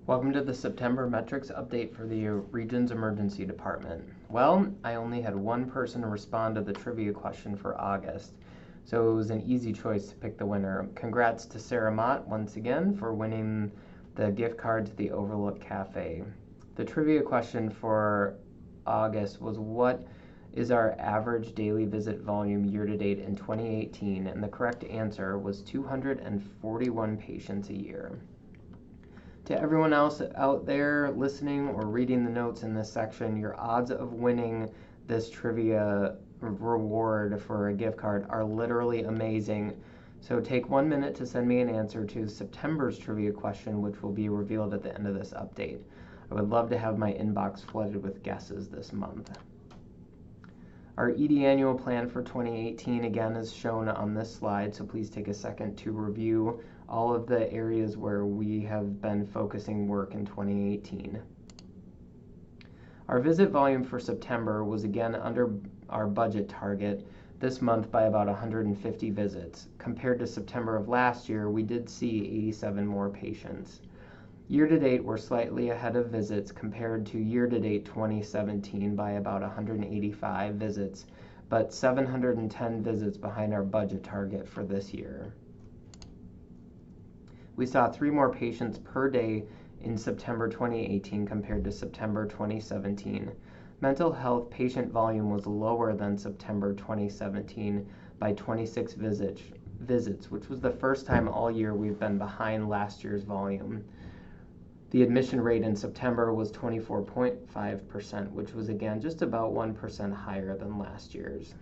Welcome to the September metrics update for the Region's Emergency Department. Well, I only had one person respond to the trivia question for August, so it was an easy choice to pick the winner. Congrats to Sarah Mott once again for winning the gift card to the Overlook Cafe. The trivia question for August was, what is our average daily visit volume year-to-date in 2018? And the correct answer was 241 patients a year. To everyone else out there listening or reading the notes in this section, your odds of winning this trivia reward for a gift card are literally amazing. So take 1 minute to send me an answer to September's trivia question, which will be revealed at the end of this update. I would love to have my inbox flooded with guesses this month. Our ED annual plan for 2018 again is shown on this slide, so please take a second to review all of the areas where we have been focusing work in 2018. Our visit volume for September was again under our budget target this month by about 150 visits. Compared to September of last year, we did see 87 more patients. Year-to-date, we're slightly ahead of visits compared to year-to-date 2017 by about 185 visits, but 710 visits behind our budget target for this year. We saw 3 more patients per day in September 2018 compared to September 2017. Mental health patient volume was lower than September 2017 by 26 visits, which was the first time all year we've been behind last year's volume. The admission rate in September was 24.5%, which was again just about 1% higher than last year's.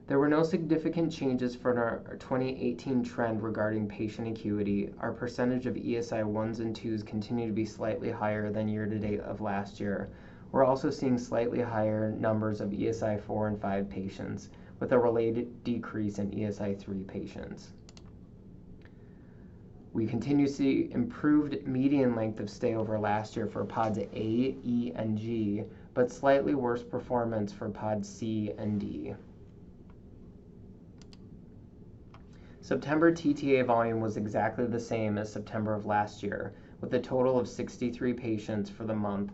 There were no significant changes for our 2018 trend regarding patient acuity. Our percentage of ESI 1s and 2s continue to be slightly higher than year-to-date of last year. We're also seeing slightly higher numbers of ESI 4 and 5 patients, with a related decrease in ESI 3 patients. We continue to see improved median length of stay over last year for pods A, E, and G, but slightly worse performance for pods C and D. September TTA volume was exactly the same as September of last year, with a total of 63 patients for the month.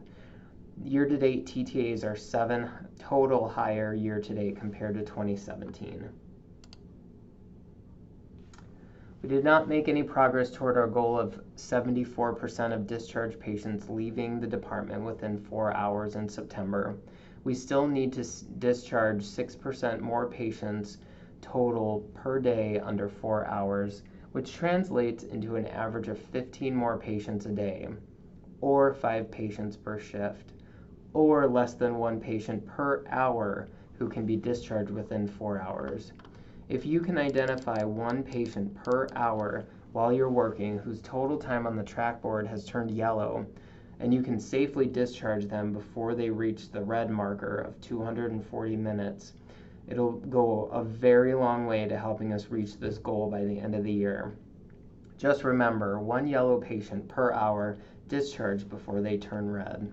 Year-to-date TTAs are 7 total higher year-to-date compared to 2017. We did not make any progress toward our goal of 74% of discharged patients leaving the department within 4 hours in September. We still need to discharge 6% more patients total per day under 4 hours, which translates into an average of 15 more patients a day, or 5 patients per shift, or less than 1 patient per hour who can be discharged within 4 hours. If you can identify 1 patient per hour while you're working whose total time on the track board has turned yellow, and you can safely discharge them before they reach the red marker of 240 minutes, it'll go a very long way to helping us reach this goal by the end of the year. Just remember, 1 yellow patient per hour discharged before they turn red.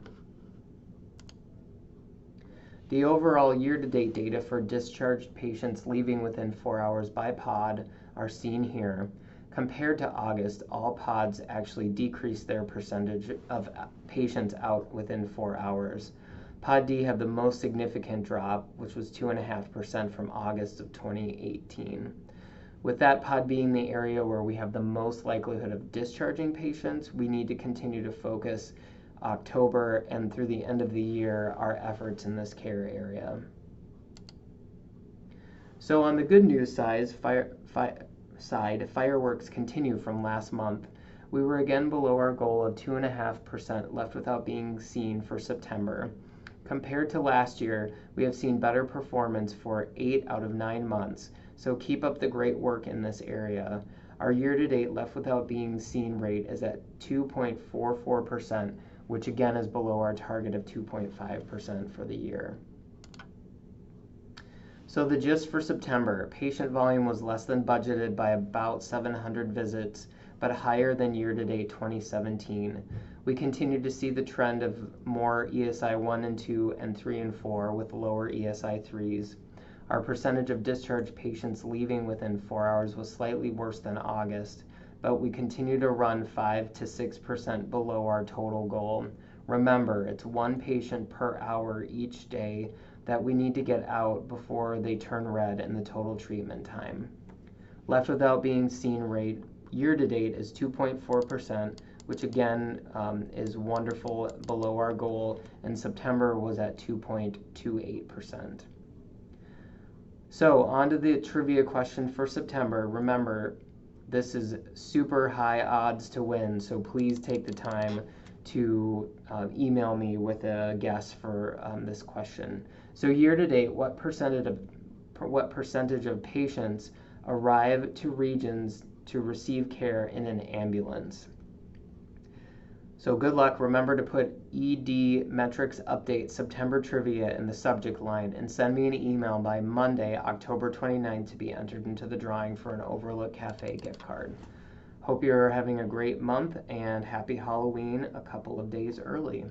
The overall year-to-date data for discharged patients leaving within 4 hours by pod are seen here. Compared to August, all pods actually decreased their percentage of patients out within 4 hours. Pod D had the most significant drop, which was 2.5% from August of 2018. With that pod being the area where we have the most likelihood of discharging patients, we need to continue to focus October and through the end of the year our efforts in this care area. So on the good news side, fireworks continue from last month. We were again below our goal of 2.5% left without being seen for September. Compared to last year, we have seen better performance for 8 out of 9 months, so keep up the great work in this area. Our year-to-date left without being seen rate is at 2.44%, which again is below our target of 2.5% for the year. So the gist for September, patient volume was less than budgeted by about 700 visits, but higher than year-to-date 2017. We continue to see the trend of more ESI 1 and 2 and 3 and 4 with lower ESI 3s. Our percentage of discharged patients leaving within 4 hours was slightly worse than August, but we continue to run 5 to 6% below our total goal. Remember, it's one patient per hour each day that we need to get out before they turn red in the total treatment time. Left without being seen rate year to date is 2.4%, which again is wonderful, below our goal, and September was at 2.28%. So on to the trivia question for September. Remember, this is super high odds to win, so please take the time to email me with a guess for this question. So year to date, what percentage of patients arrive to regions to receive care in an ambulance? So good luck. Remember to put ED metrics update September trivia in the subject line and send me an email by Monday, October 29th to be entered into the drawing for an Overlook Cafe gift card. Hope you're having a great month and happy Halloween a couple of days early.